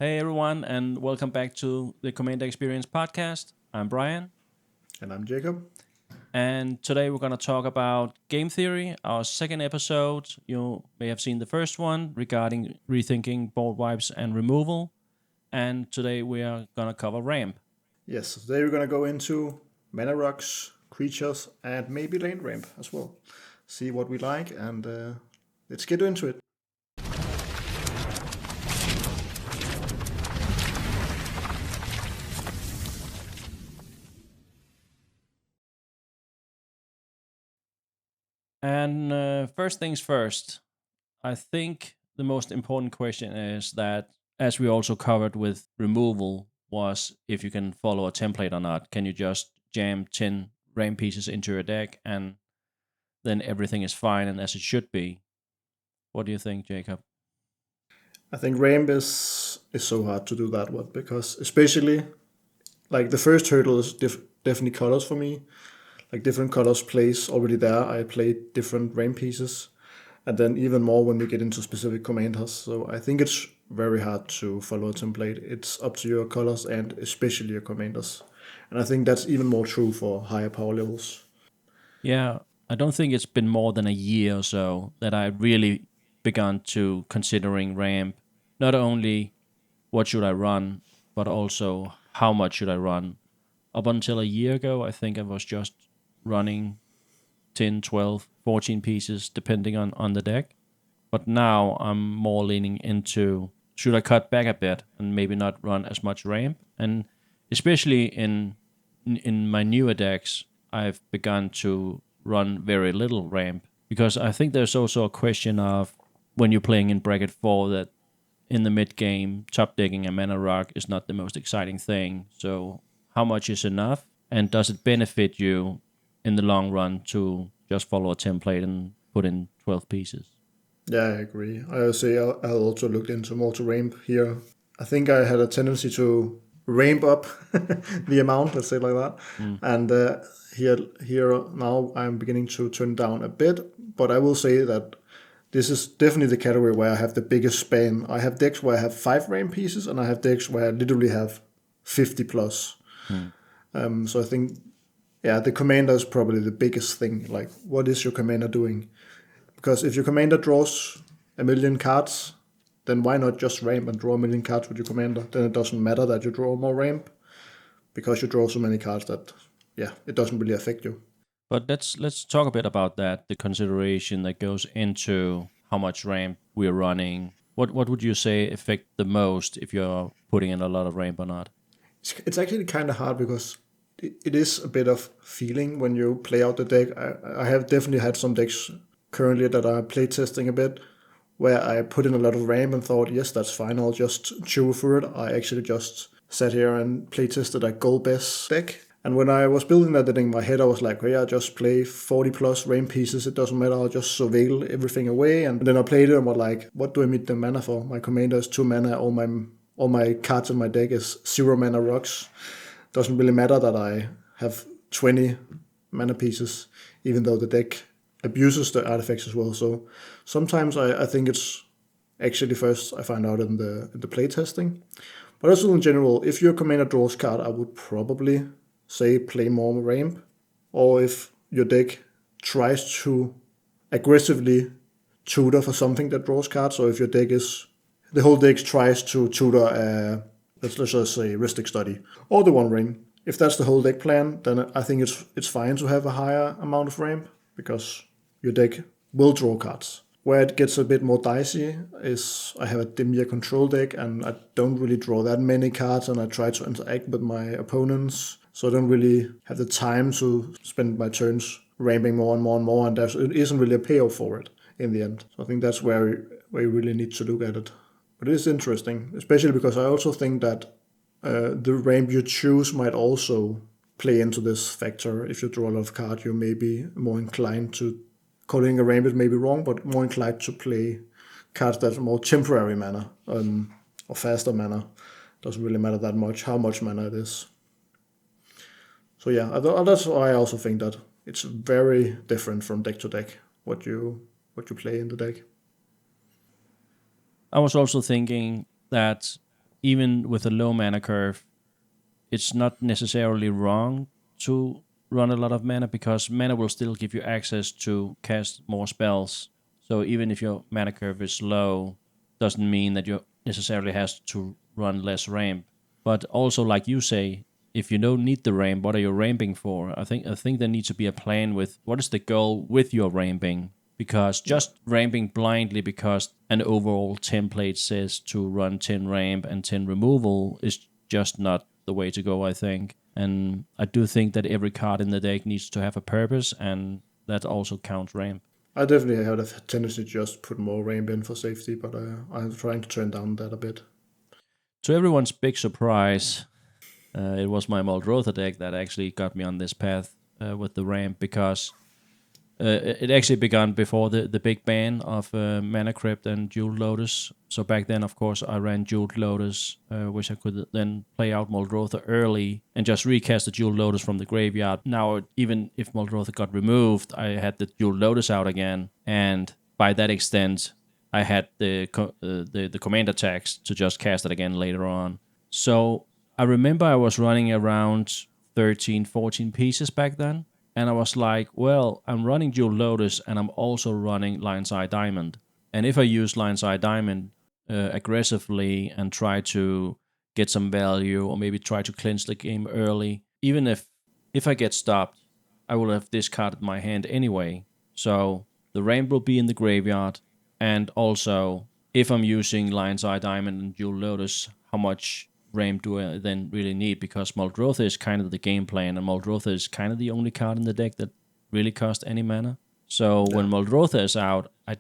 Hey everyone, and welcome back to the Commander Experience podcast. I'm Brian, And I'm Jacob. and today we're going to talk about game theory, our second episode. You may have seen the first one regarding rethinking board wipes and removal, and today we are going to cover ramp. Yes, so today we're going to go into mana rocks, creatures, and maybe lane ramp as well. See what we like, and let's get into it. And first things first, I think the most important question is that, as we also covered with removal, was if you can follow a template or not. Can you just jam 10 ramp pieces into your deck and then everything is fine and as it should be? What do you think, Jacob? I think ramp is so hard to do that one because especially like the first hurdle is definitely colors for me. Like different colors plays already there. I play different ramp pieces, and then even more when we get into specific commanders. So I think it's very hard to follow a template. It's up to your colors and especially your commanders. And I think that's even more true for higher power levels. Yeah, I don't think it's been more than a year or so that I really begun to considering ramp. Not only what should I run, but also how much should I run. Up until a year ago, I think I was just running 10, 12, 14 pieces depending on the deck. But now I'm more leaning into should I cut back a bit and maybe not run as much ramp? And especially in my newer decks, I've begun to run very little ramp because I think there's also a question of when you're playing in bracket 4 that in the mid game, top decking a mana rock is not the most exciting thing. So how much is enough? And does it benefit you in the long run to just follow a template and put in 12 pieces? Yeah, I agree. I would say I'll also look into more to ramp here. I think I had a tendency to ramp up the amount, let's say like that. Mm. And here now I'm beginning to turn down a bit. But I will say that this is definitely the category where I have the biggest span. I have decks where I have 5 ramp pieces, and I have decks where I literally have 50 plus. Mm. So I think, yeah, the commander is probably the biggest thing. Like, what is your commander doing? Because if your commander draws a million cards, then why not just ramp and draw a million cards with your commander? Then it doesn't matter that you draw more ramp because you draw so many cards that, yeah, it doesn't really affect you. But let's talk a bit about that, the consideration that goes into how much ramp we're running. What would you say affect the most if you're putting in a lot of ramp or not? It's actually kind of hard because it is a bit of feeling when you play out the deck. I have definitely had some decks currently that are playtesting a bit where I put in a lot of ramp and thought, yes, that's fine, I'll just chew through it. I actually just sat here and playtested a gold best deck. And when I was building that in my head, I was like, yeah, just play 40 plus ramp pieces. It doesn't matter. I'll just surveil everything away. And then I played it and was like, what do I need the mana for? My commander is 2 mana. All my cards in my deck is 0 mana rocks. Doesn't really matter that I have 20 mana pieces, even though the deck abuses the artifacts as well. So sometimes I think it's actually first I find out in the playtesting. But also in general, if your commander draws card, I would probably say play more ramp. Or if your deck tries to aggressively tutor for something that draws cards, or if your deck is the whole deck tries to tutor let's just say Ristic Study or the One Ring. If that's the whole deck plan, then I think it's fine to have a higher amount of ramp because your deck will draw cards. Where it gets a bit more dicey is I have a Dimir control deck and I don't really draw that many cards and I try to interact with my opponents. So I don't really have the time to spend my turns ramping more and more and more, and it isn't really a payoff for it in the end. So I think that's where you really need to look at it. But it is interesting, especially because I also think that the ramp you choose might also play into this factor. If you draw a lot of cards, you may be more inclined to calling a ramp is maybe wrong, but more inclined to play cards that are more temporary mana or faster mana. Doesn't really matter that much how much mana it is. So yeah, that's why I also think that it's very different from deck to deck what you play in the deck. I was also thinking that even with a low mana curve, it's not necessarily wrong to run a lot of mana because mana will still give you access to cast more spells. So even if your mana curve is low, doesn't mean that you necessarily has to run less ramp. But also, like you say, if you don't need the ramp, what are you ramping for? I think there needs to be a plan with what is the goal with your ramping. Because just ramping blindly because an overall template says to run 10 ramp and 10 removal is just not the way to go, I think. And I do think that every card in the deck needs to have a purpose, and that also counts ramp. I definitely have the tendency to just put more ramp in for safety, but I'm trying to turn down that a bit. To everyone's big surprise, it was my Muldrotha deck that actually got me on this path with the ramp because it actually began before the big ban of Mana Crypt and Jeweled Lotus. So back then, of course, I ran Jeweled Lotus, which I could then play out Muldrotha early and just recast the Jeweled Lotus from the graveyard. Now, even if Muldrotha got removed, I had the Jeweled Lotus out again, and by that extent, I had the command attacks to just cast it again later on. So I remember I was running around 13, 14 pieces back then. And I was like, well, I'm running Jewel Lotus and I'm also running Lion's Eye Diamond. And if I use Lion's Eye Diamond aggressively and try to get some value or maybe try to clinch the game early, even if I get stopped, I will have discarded my hand anyway. So the ramp will be in the graveyard. And also, if I'm using Lion's Eye Diamond and Jewel Lotus, how much ramp do I then really need? Because Muldrotha is kind of the game plan, and Muldrotha is kind of the only card in the deck that really costs any mana. So when Muldrotha is out, I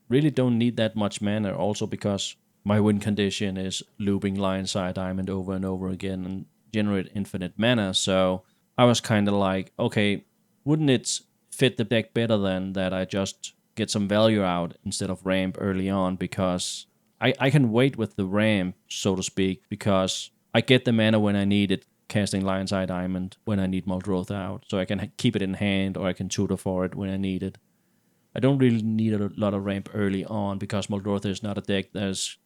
really don't need that much mana, also because my win condition is looping Lion's Eye Diamond over and over again and generate infinite mana. So I was kind of like, okay, wouldn't it fit the deck better than that I just get some value out instead of ramp early on, because I can wait with the ramp, so to speak, because I get the mana when I need it, casting Lion's Eye Diamond when I need Muldrotha out. So I can keep it in hand, or I can tutor for it when I need it. I don't really need a lot of ramp early on, because Muldrotha is not a deck that's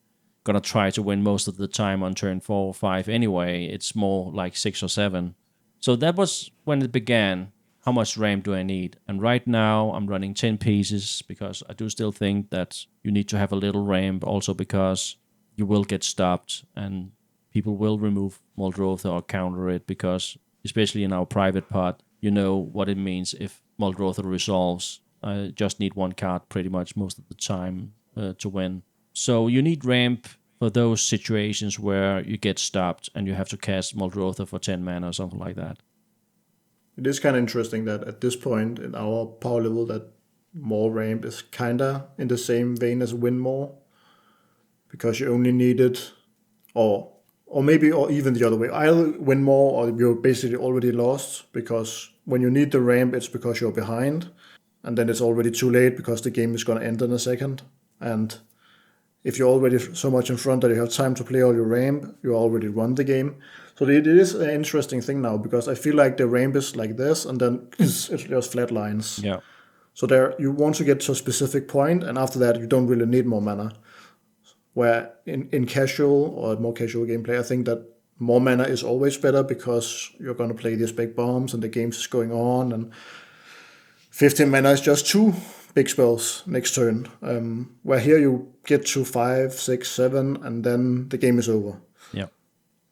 going to try to win most of the time on turn 4 or 5 anyway. It's more like 6 or 7. So that was when it began. How much ramp do I need? And right now I'm running 10 pieces because I do still think that you need to have a little ramp, also because you will get stopped and people will remove Muldrotha or counter it, because especially in our private pot, you know what it means if Muldrotha resolves. I just need one card pretty much most of the time to win. So you need ramp for those situations where you get stopped and you have to cast Muldrotha for 10 mana or something like that. It is kind of interesting that at this point in our power level that more ramp is kind of in the same vein as win more, because you only need it, or even the other way. Either win more or you're basically already lost, because when you need the ramp, it's because you're behind, and then it's already too late because the game is going to end in a second. And if you're already so much in front that you have time to play all your ramp, you already run the game. So it is an interesting thing now, because I feel like the ramp is like this, and then it's just flat lines. Yeah. So there, you want to get to a specific point, and after that, you don't really need more mana. Where in casual or more casual gameplay, I think that more mana is always better, because you're going to play these big bombs and the game's is going on, and 15 mana is just 2 big spells next turn. Where here you get to 5, 6, 7, and then the game is over. Yeah.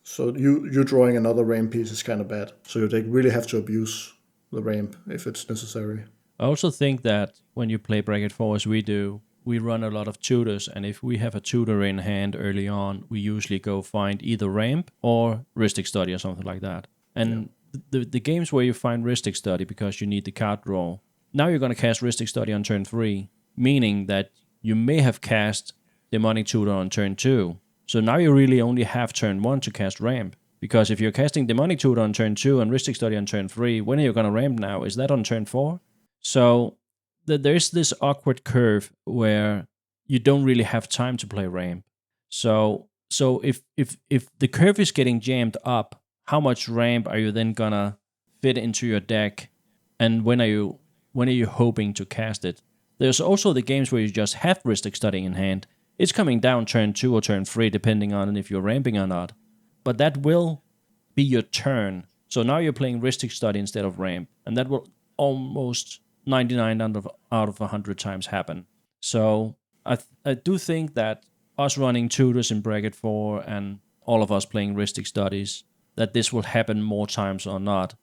So you drawing another ramp piece is kind of bad. So you really have to abuse the ramp if it's necessary. I also think that when you play Bracket 4 as we do, we run a lot of tutors, and if we have a tutor in hand early on, we usually go find either ramp or Ristic Study or something like that. And the games where you find Ristic Study because you need the card draw, now you're going to cast Ristic Study on turn 3, meaning that you may have cast Demonic Tutor on turn 2. So now you really only have turn 1 to cast ramp. Because if you're casting Demonic Tutor on turn 2 and Ristic Study on turn 3, when are you going to ramp now? Is that on turn 4? So there's this awkward curve where you don't really have time to play ramp. So if the curve is getting jammed up, how much ramp are you then gonna fit into your deck? And when are you hoping to cast it? There's also the games where you just have Ristic Study in hand, It's coming down turn 2 or turn 3, depending on if you're ramping or not. But that will be your turn. So now you're playing Ristic Study instead of ramp, and that will almost 99 out of 100 times happen. So I do think that us running tutors in bracket 4 and all of us playing Ristic Studies, that this will happen more times or not.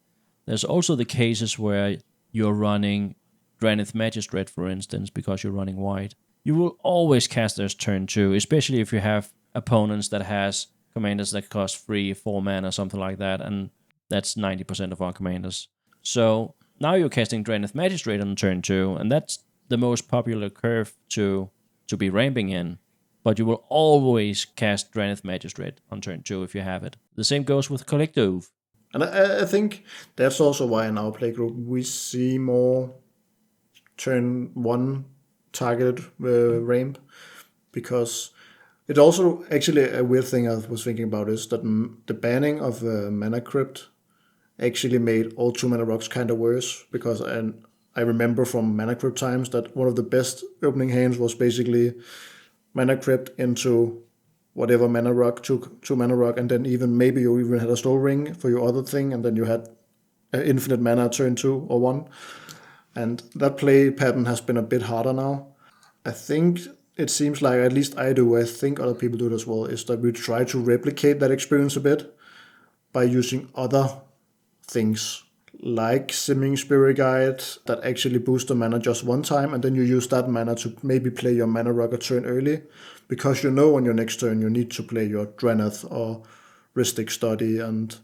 There's also the cases where you're running Dranith Magistrate, for instance, because you're running white. You will always cast those turn 2, especially if you have opponents that has commanders that cost 3-4 mana, something like that, and that's 90% of our commanders. So now you're casting Dranith Magistrate on turn 2, and that's the most popular curve to be ramping in. But you will always cast Dranith Magistrate on turn 2 if you have it. The same goes with Collective. And I think that's also why in our playgroup we see more turn 1 targeted ramp, because it's also actually a weird thing I was thinking about is that the banning of Mana Crypt actually made all 2 mana rocks kind of worse, because I remember from Mana Crypt times that one of the best opening hands was basically Mana Crypt into whatever mana rock, 2 mana rock, and then maybe you even had a Stone Ring for your other thing, and then you had infinite mana turn 2 or 1. And that play pattern has been a bit harder now. I think it seems like, at least I do, I think other people do it as well, is that we try to replicate that experience a bit by using other things like Simming Spirit Guide that actually boost the mana just one time, and then you use that mana to maybe play your mana rock a turn early, because you know on your next turn you need to play your Draneth or Ristic Study, and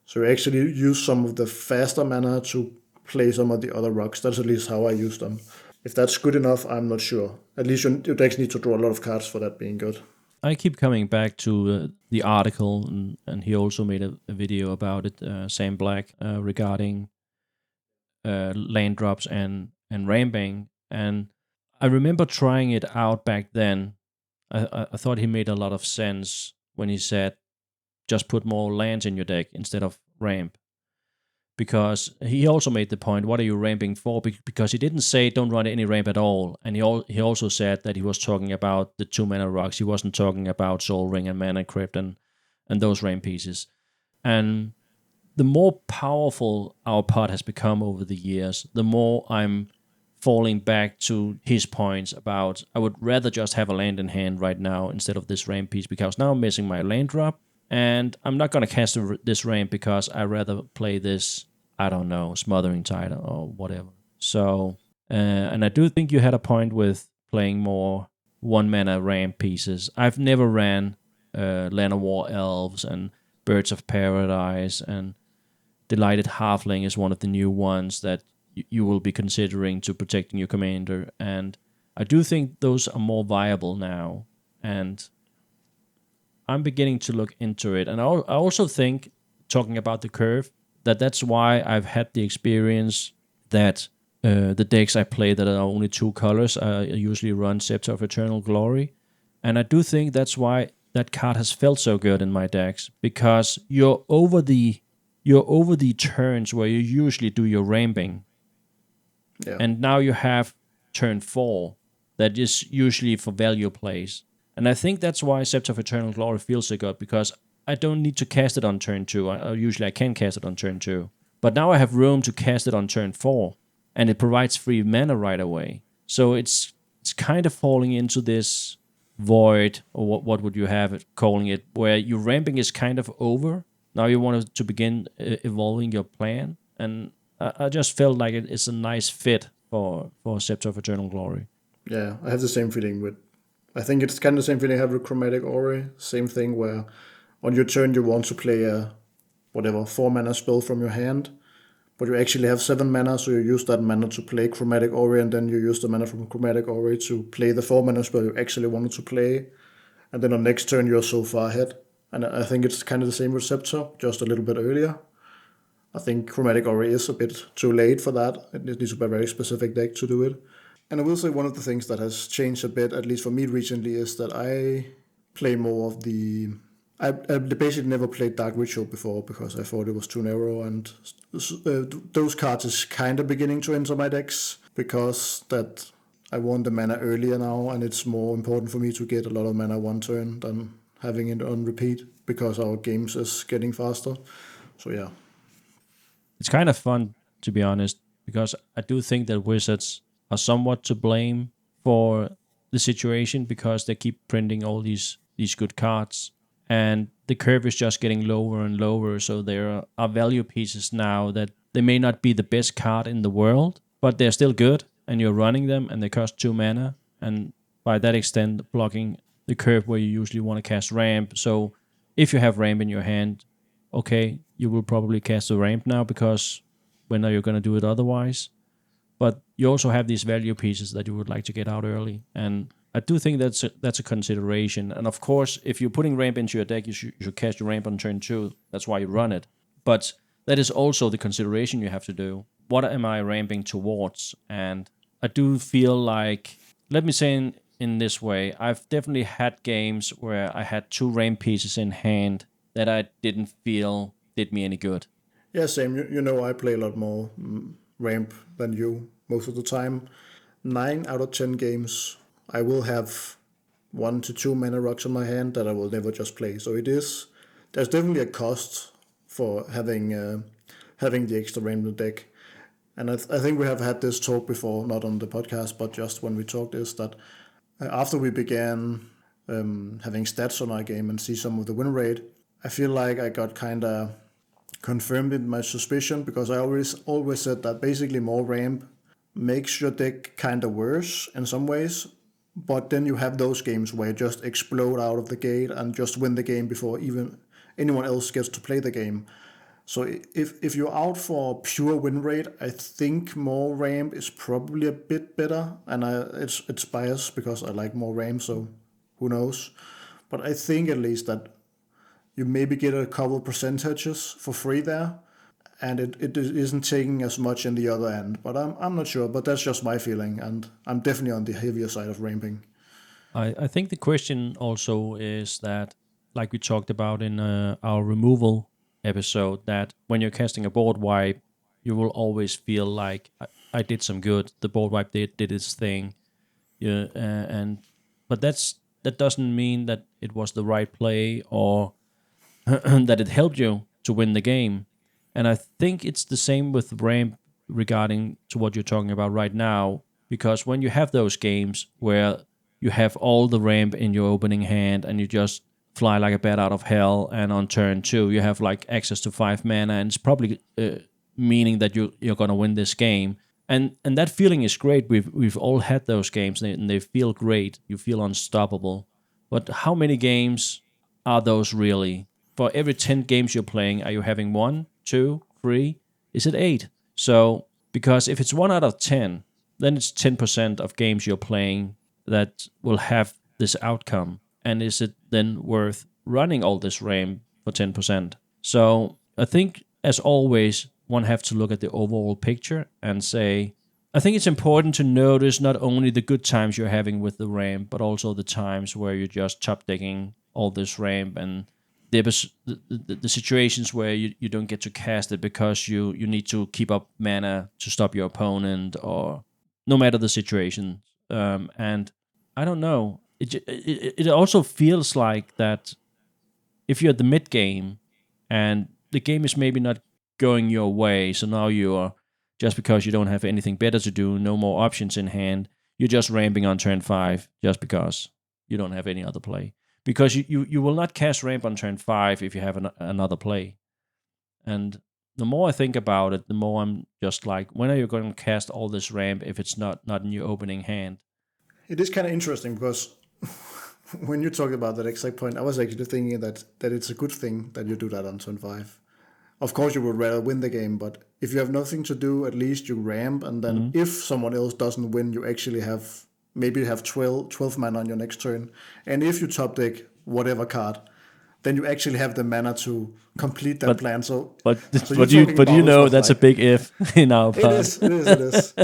so you actually use some of the faster mana to play some of the other rocks. That's at least how I use them. If that's good enough, I'm not sure. At least your decks need to draw a lot of cards for that being good. I keep coming back to the article, and he also made a video about it, Sam Black, regarding land drops and ramping. And I remember trying it out back then. I thought he made a lot of sense when he said, just put more lands in your deck instead of ramp. Because he also made the point, what are you ramping for? Because he didn't say don't run any ramp at all. And he also said that he was talking about the 2 mana rocks. He wasn't talking about Soul Ring and Mana Crypt and those ramp pieces. And the more powerful our pod has become over the years, the more I'm falling back to his points about I would rather just have a land in hand right now instead of this ramp piece, because now I'm missing my land drop. And I'm not going to cast this ramp because I'd rather play this, I don't know, Smothering Tide or whatever. So, and I do think you had a point with playing more 1 mana ramp pieces. I've never ran Land of War Elves and Birds of Paradise, and Delighted Halfling is one of the new ones that you will be considering to protecting your commander. And I do think those are more viable now. And I'm beginning to look into it. And I also think, talking about the curve, that's why I've had the experience that the decks I play that are only 2 colors, I usually run Scepter of Eternal Glory. And I do think that's why that card has felt so good in my decks, because you're over the turns where you usually do your ramping. Yeah. And now you have turn 4 that is usually for value plays. And I think that's why Scepter of Eternal Glory feels so good, because I don't need to cast it on turn 2. Usually I can cast it on turn 2. But now I have room to cast it on turn 4, and it provides free mana right away. So it's kind of falling into this void, or what would you have it calling it, where your ramping is kind of over. Now you want to begin evolving your plan. And I just felt like it's a nice fit for Scepter of Eternal Glory. Yeah, I have the same feeling with... I think it's kind of the same feeling I have with Chromatic Aura. Same thing where on your turn you want to play a 4 mana spell from your hand, but you actually have 7 mana, so you use that mana to play Chromatic Aura, and then you use the mana from Chromatic Aura to play the 4 mana spell you actually wanted to play. And then on next turn you're so far ahead. And I think it's kind of the same with Scepter, just a little bit earlier. I think Chromatic Aura is a bit too late for that. It needs to be a very specific deck to do it. And I will say one of the things that has changed a bit, at least for me recently, is that I play more of the... I basically never played Dark Ritual before because I thought it was too narrow, and those cards is kind of beginning to enter my decks, because that I want the mana earlier now, and it's more important for me to get a lot of mana one turn than having it on repeat because our games is getting faster. So yeah. It's kind of fun, to be honest, because I do think that Wizards are somewhat to blame for the situation because they keep printing all these good cards, and the curve is just getting lower and lower. So there are value pieces now that they may not be the best card in the world, but they're still good, and you're running them, and they cost 2 mana, and by that extent blocking the curve where you usually want to cast ramp. So if you have ramp in your hand, okay, you will probably cast the ramp now because when are you going to do it otherwise? But you also have these value pieces that you would like to get out early, and I do think that's a consideration. And of course, if you're putting ramp into your deck, you should cast your ramp on turn 2. That's why you run it. But that is also the consideration you have to do. What am I ramping towards? And I do feel like, let me say in this way, I've definitely had games where I had 2 ramp pieces in hand that I didn't feel did me any good. Yeah, same. You know, I play a lot more ramp than you most of the time. 9 out of 10 games, I will have 1 to 2 mana rocks in my hand that I will never just play. So there's definitely a cost for having the extra ramp in the deck. And I think we have had this talk before, not on the podcast, but just when we talked, is that after we began having stats on our game and see some of the win rate, I feel like I got kind of confirmed in my suspicion because I always said that basically more ramp makes your deck kind of worse in some ways, but then you have those games where you just explode out of the gate and just win the game before even anyone else gets to play the game. So if you're out for pure win rate, I think more ramp is probably a bit better, and it's biased because I like more ramp, so who knows. But I think at least that you maybe get a couple percentages for free there, and it isn't taking as much in the other end. But I'm not sure, but that's just my feeling, and I'm definitely on the heavier side of ramping. I think the question also is that, like we talked about in our removal episode, that when you're casting a board wipe, you will always feel like I did some good. The board wipe did its thing, yeah, but that doesn't mean that it was the right play or that it helped you to win the game. And I think it's the same with ramp regarding to what you're talking about right now, because when you have those games where you have all the ramp in your opening hand and you just fly like a bat out of hell, and on turn 2 you have like access to 5 mana, and it's probably meaning that you're gonna win this game, and that feeling is great. We've all had those games, and they feel great. You feel unstoppable. But how many games are those really? For every 10 games you're playing, are you having 1, 2, 3? Is it 8? So because if it's 1 out of 10, then it's 10% of games you're playing that will have this outcome. And is it then worth running all this RAM for 10%? So I think, as always, one have to look at the overall picture and say, I think it's important to notice not only the good times you're having with the RAM, but also the times where you're just top decking all this RAM, and the situations where you don't get to cast it because you need to keep up mana to stop your opponent, or no matter the situation. And I don't know. It also feels like that if you're at the mid game and the game is maybe not going your way, so now you're, just because you don't have anything better to do, no more options in hand, you're just ramping on turn 5 just because you don't have any other play. Because you will not cast ramp on turn 5 if you have another play. And the more I think about it, the more I'm just like, when are you going to cast all this ramp if it's not in your opening hand? It is kind of interesting because when you talked about that exact point, I was actually thinking that it's a good thing that you do that on turn 5. Of course, you would rather win the game, but if you have nothing to do, at least you ramp, and then if someone else doesn't win, you actually have maybe 12 mana on your next turn. And if you top deck whatever card, then you actually have the mana to complete that plan. But so you know that's like, a big if in our part. It is.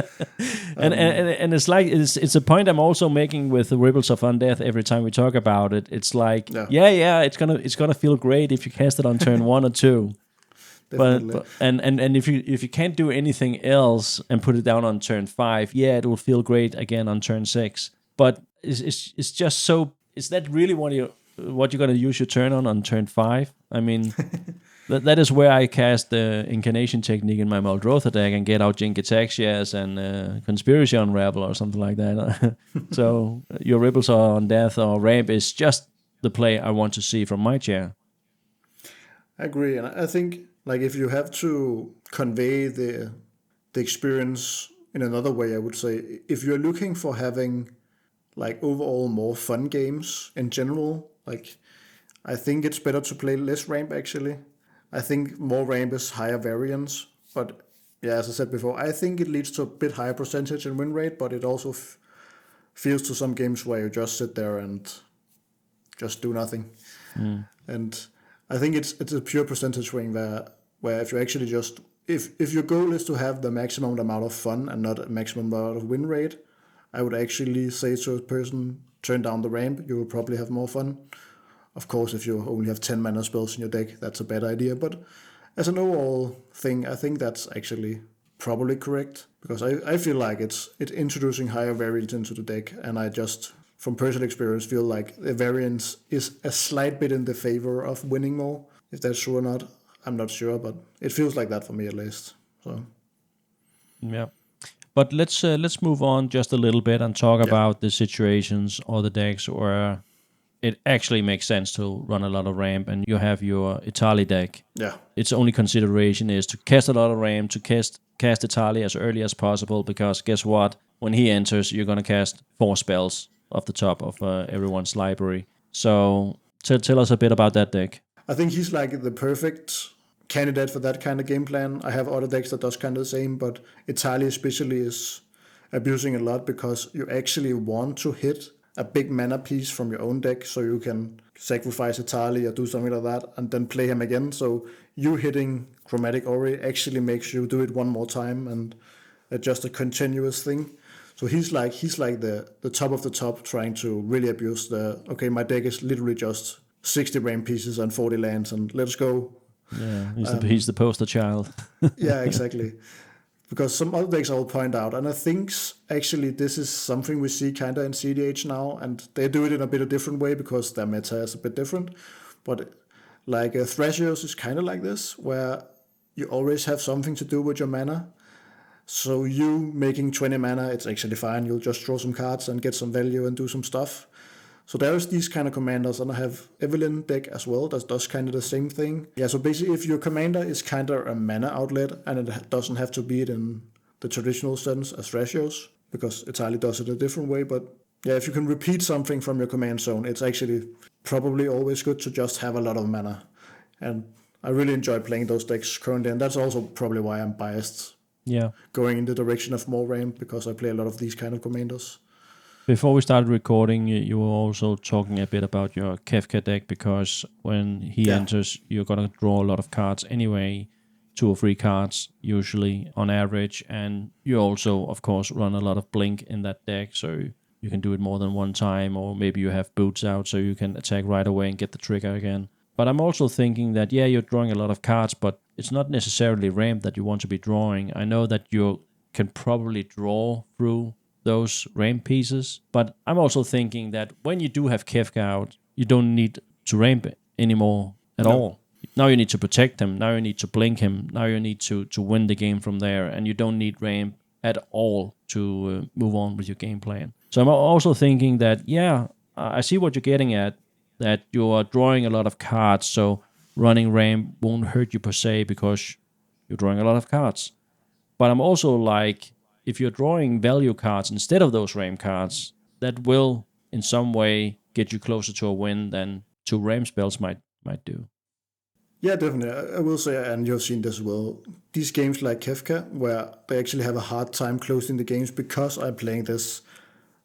And it's like it's a point I'm also making with the Ripples of Undeath every time we talk about it. It's like it's gonna feel great if you cast it on turn 1 or 2. definitely. But and if you can't do anything else and put it down on turn 5, yeah, it will feel great again on turn 6. But it's just so, is that really what you're gonna use your turn on turn 5? I mean, that is where I cast the Incarnation Technique in my Muldrotha deck and get out Jinkataxias and Conspiracy Unravel or something like that. So your Ripples on Death or Ramp is just the play I want to see from my chair. I agree, and I think like if you have to convey the experience in another way, I would say if you're looking for having like overall more fun games in general, like I think it's better to play less ramp actually. I think more ramp is higher variance, but yeah, as I said before, I think it leads to a bit higher percentage in win rate, but it also feels to some games where you just sit there and just do nothing. And I think it's a pure percentage swing where if you actually just if your goal is to have the maximum amount of fun and not a maximum amount of win rate, I would actually say to a person, turn down the ramp, you will probably have more fun. Of course, if you only have 10 mana spells in your deck, that's a bad idea. But as an overall thing, I think that's actually probably correct because I feel like it's introducing higher variance into the deck, and I just from personal experience feel like the variance is a slight bit in the favor of winning more. If that's true or not, I'm not sure, but it feels like that for me at least. So Yeah. But let's move on just a little bit and talk yeah, about the situations or the decks where it actually makes sense to run a lot of ramp, and you have your Itali deck. yeah, Its only consideration is to cast a lot of ramp, to cast Itali as early as possible, because guess what? When he enters, you're gonna cast 4 spells off the top of everyone's library. So tell us a bit about that deck. I think he's like the perfect candidate for that kind of game plan. I have other decks that does kind of the same, but Italy especially is abusing a lot because you actually want to hit a big mana piece from your own deck so you can sacrifice Italy or do something like that and then play him again. So you hitting Chromatic Ori actually makes you do it one more time, and it's just a continuous thing. So he's like the top of the top trying to really abuse the okay, my deck is literally just 60 brain pieces and 40 lands and let's go. Yeah, he's the poster child. Yeah, exactly. Because some other decks I will point out, and I think actually this is something we see kind of in CDH now, and they do it in a bit of different way because their meta is a bit different. But like Thrasios is kind of like this, where you always have something to do with your mana. So you making 20 mana, it's actually fine. You'll just draw some cards and get some value and do some stuff. So there's these kind of commanders, and I have Evelyn deck as well that does kind of the same thing. Yeah, so basically if your commander is kind of a mana outlet, and it doesn't have to be it in the traditional sense as Thrasios, because Italy does it a different way, but yeah, if you can repeat something from your command zone, it's actually probably always good to just have a lot of mana. And I really enjoy playing those decks currently, and that's also probably why I'm biased Yeah. going in the direction of more ramp, because I play a lot of these kind of commanders. Before we started recording, you were also talking a bit about your Kefka deck, because when he enters, you're going to draw a lot of cards anyway, 2 or 3 cards usually on average, and you also, of course, run a lot of blink in that deck, so you can do it more than one time, or maybe you have boots out so you can attack right away and get the trigger again. But I'm also thinking that, yeah, you're drawing a lot of cards, but it's not necessarily ramp that you want to be drawing. I know that you can probably draw through those ramp pieces, but I'm also thinking that when you do have Kefka out, you don't need to ramp it anymore at all. Now you need to protect him, now you need to blink him, now you need to win the game from there, and you don't need ramp at all to move on with your game plan. So I'm also thinking that, yeah, I see what you're getting at, that you are drawing a lot of cards, so running ramp won't hurt you per se because you're drawing a lot of cards. But I'm also like, if you're drawing value cards instead of those ramp cards, that will in some way get you closer to a win than 2 ramp spells might do. Yeah, definitely. I will say, and you've seen this as well, these games like Kefka, where they actually have a hard time closing the games because I'm playing this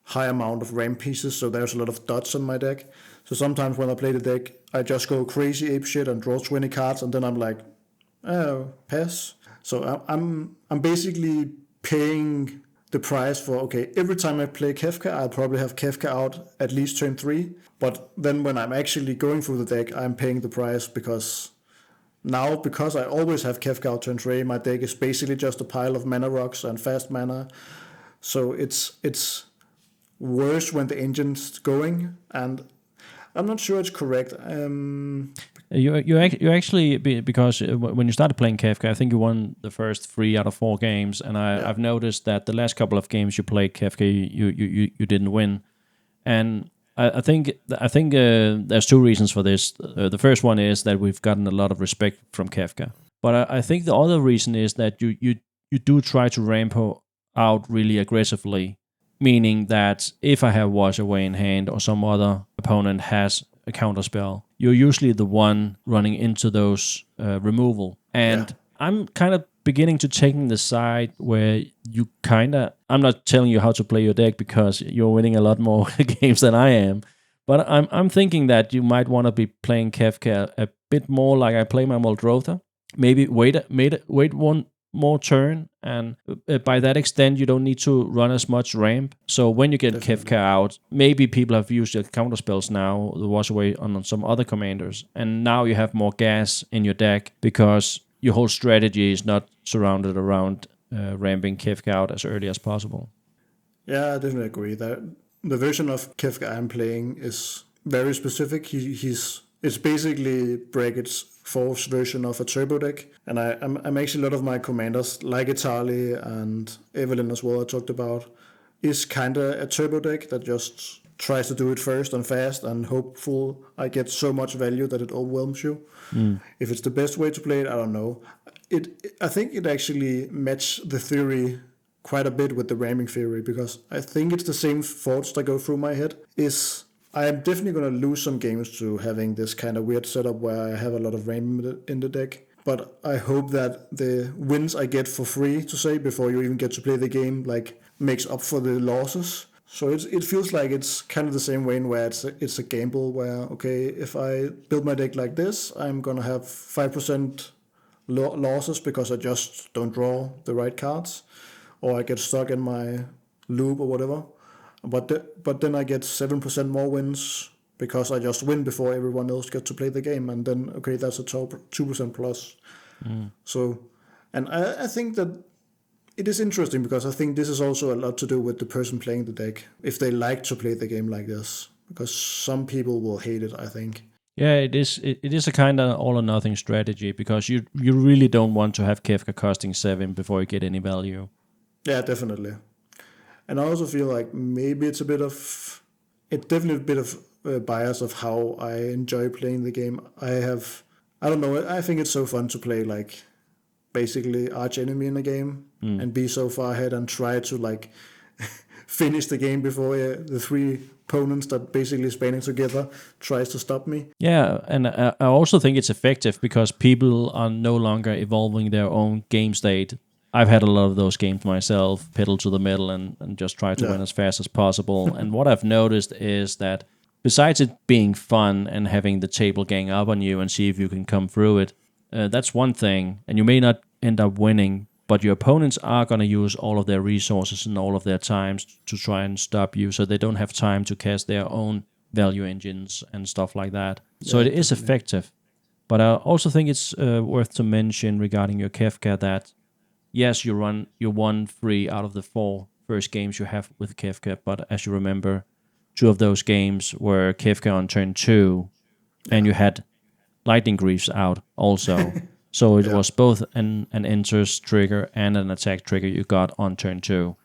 high amount of ramp pieces, so there's a lot of dots on my deck. So sometimes when I play the deck, I just go crazy ape shit and draw 20 cards, and then I'm like, oh, pass. So I'm basically paying the price for, okay, every time I play Kefka, I'll probably have Kefka out at least turn 3. But then when I'm actually going through the deck, I'm paying the price because Now, because I always have Kefka out turn 3, my deck is basically just a pile of mana rocks and fast mana. So it's worse when the engine's going, and I'm not sure it's correct. You actually, because when you started playing Kefka, I think you won the first 3 out of 4 games, and I've noticed that the last couple of games you played Kefka, you didn't win, and I think there's 2 reasons for this. The first one is that we've gotten a lot of respect from Kefka, but I think the other reason is that you do try to ramp out really aggressively, meaning that if I have Wash Away in hand or some other opponent has a counterspell, you're usually the one running into those removal. And I'm kind of beginning to taking the side where you kind of, I'm not telling you how to play your deck because you're winning a lot more games than I am, but I'm thinking that you might want to be playing Kefka a bit more like I play my Muldrotha. Maybe wait one more turn, and by that extent you don't need to run as much ramp. So when you get Kefka out, maybe people have used your counter spells now, the wash away on some other commanders, and now you have more gas in your deck because your whole strategy is not surrounded around ramping Kefka out as early as possible. Yeah, I definitely agree that the version of Kefka I'm playing is very specific. It's basically Brackett's fourth version of a turbo deck, and I'm actually a lot of my commanders like Itali and Evelyn as well I talked about is kind of a turbo deck that just tries to do it first and fast and hopeful I get so much value that it overwhelms you. If it's the best way to play it, I don't know. I think it actually matched the theory quite a bit with the ramming theory, because I think it's the same thoughts that go through my head. Is I am definitely going to lose some games to having this kind of weird setup where I have a lot of ram in the deck. But I hope that the wins I get for free, to say, before you even get to play the game, like makes up for the losses. So it feels like it's kind of the same way in where it's a gamble where, okay, if I build my deck like this, I'm going to have 5% losses because I just don't draw the right cards, or I get stuck in my loop or whatever. But then I get 7% more wins because I just win before everyone else gets to play the game, and then okay, that's a 2% plus. So, and I think that it is interesting because I think this is also a lot to do with the person playing the deck, if they like to play the game like this, because some people will hate it, I think. Yeah, it is. It is a kind of all or nothing strategy because you really don't want to have Kefka costing 7 before you get any value. Yeah, definitely. And I also feel like maybe it's definitely a bit of bias of how I enjoy playing the game. I don't know, I think it's so fun to play like basically arch enemy in a game and be so far ahead and try to like finish the game before the 3 opponents that basically spanning together tries to stop me. Yeah, and I also think it's effective because people are no longer evolving their own game state. I've had a lot of those games myself, pedal to the metal and just try to win as fast as possible. And what I've noticed is that besides it being fun and having the table gang up on you and see if you can come through it, that's one thing. And you may not end up winning, but your opponents are going to use all of their resources and all of their times to try and stop you, so they don't have time to cast their own value engines and stuff like that. So it is effective. But I also think it's worth to mention regarding your Kefka that yes, you won 3 out of the 4 first games you have with Kefka, but as you remember, 2 of those games were Kefka on turn 2, and you had Lightning Greaves out also. So it was both an enters trigger and an attack trigger you got on turn 2.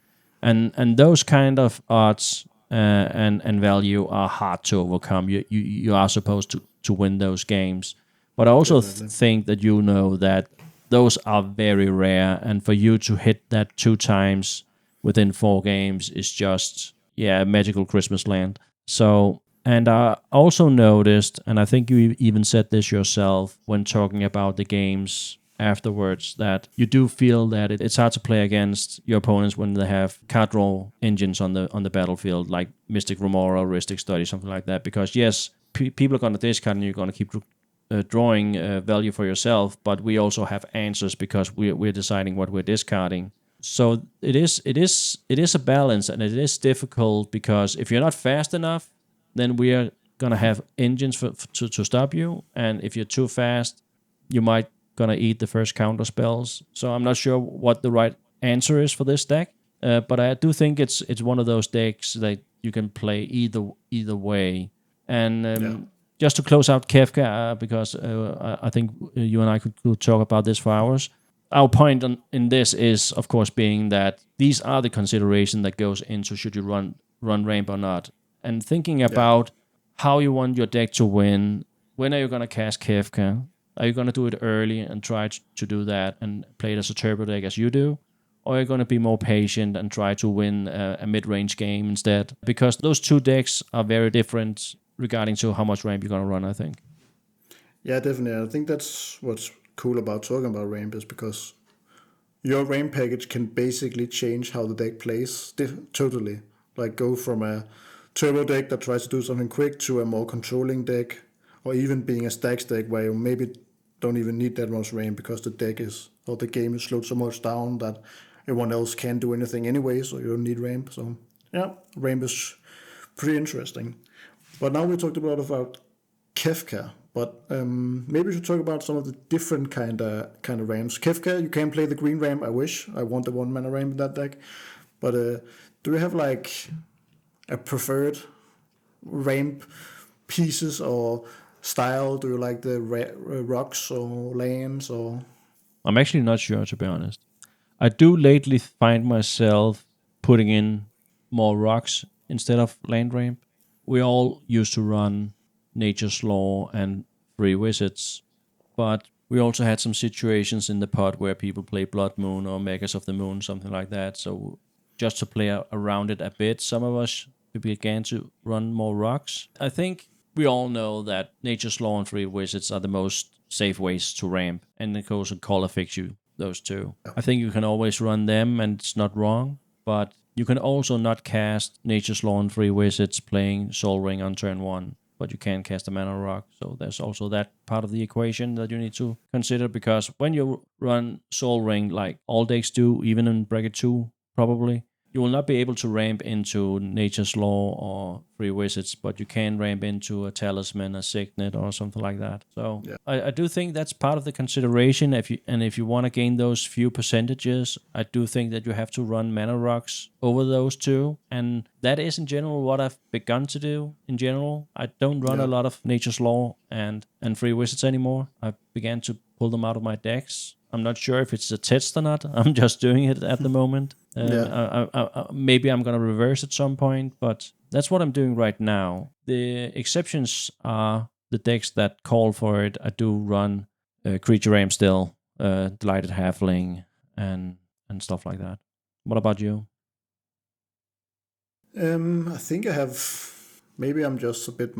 And those kind of odds and value are hard to overcome. You are supposed to win those games. But I also think that you know that those are very rare, and for you to hit that 2 times within 4 games is just, magical Christmas land. So, and I also noticed, and I think you even said this yourself when talking about the games afterwards, that you do feel that it's hard to play against your opponents when they have card draw engines on the battlefield, like Mystic Remora, Ristic Study, something like that. Because yes, people are going to discard and you're going to keep drawing value for yourself, but we also have answers because we're deciding what we're discarding. So it is a balance, and it is difficult because if you're not fast enough, then we are gonna have engines to stop you, and if you're too fast, you might gonna eat the first counter spells. So I'm not sure what the right answer is for this deck. But I do think it's one of those decks that you can play either way. And Yeah. just to close out Kefka, because I think you and I could talk about this for hours. Our point in this is, of course, being that these are the consideration that goes into should you run ramp or not, and thinking Yeah. about how you want your deck to win. When are you gonna cast Kefka? Are you gonna do it early and try to do that and play it as a turbo deck as you do? Or are you going to be more patient and try to win a mid-range game instead? Because those two decks are very different regarding to how much ramp you're going to run, I think. Yeah, definitely. I think that's what's cool about talking about ramp is because your ramp package can basically change how the deck plays totally. Like go from a turbo deck that tries to do something quick to a more controlling deck, or even being a stacks deck where you maybe don't even need that much ramp because the deck is or the game is slowed so much down that everyone else can't do anything anyway, so you don't need ramp. So yeah, ramp is pretty interesting. But now we talked a lot about Kefka, but maybe we should talk about some of the different kind of ramps. Kefka, you can play the green ramp. I wish I want the 1 mana ramp in that deck, but do you have like a preferred ramp pieces or style? Do you like the rocks or lands or? I'm actually not sure, to be honest. I do lately find myself putting in more rocks instead of land ramp. We all used to run Nature's Law and Free Wizards, but we also had some situations in the pod where people play Blood Moon or Megas of the Moon, something like that. So just to play around it a bit, some of us began to run more rocks. I think we all know that Nature's Law and Free Wizards are the most safe ways to ramp, and of course, Call affects you, those two. I think you can always run them, and it's not wrong, but you can also not cast Nature's Law and Free Wizards playing Soul Ring on turn 1, but you can cast a mana rock. So there's also that part of the equation that you need to consider, because when you run Soul Ring, like all decks do, even in bracket 2, probably, you will not be able to ramp into Nature's Law or Free Wizards, but you can ramp into a Talisman, a Signet, or something like that. So Yeah. I do think that's part of the consideration. If you want to gain those few percentages, I do think that you have to run mana rocks over those two, and that is in general what I've begun to do. In general, I don't run a lot of Nature's Law and Free Wizards anymore. I began to pull them out of my decks. I'm not sure if it's a test or not. I'm just doing it at the moment. Maybe I'm going to reverse at some point, but that's what I'm doing right now. The exceptions are the decks that call for it. I do run Creature Ram still, Delighted Halfling, and stuff like that. What about you? I think I have. Maybe I'm just a bit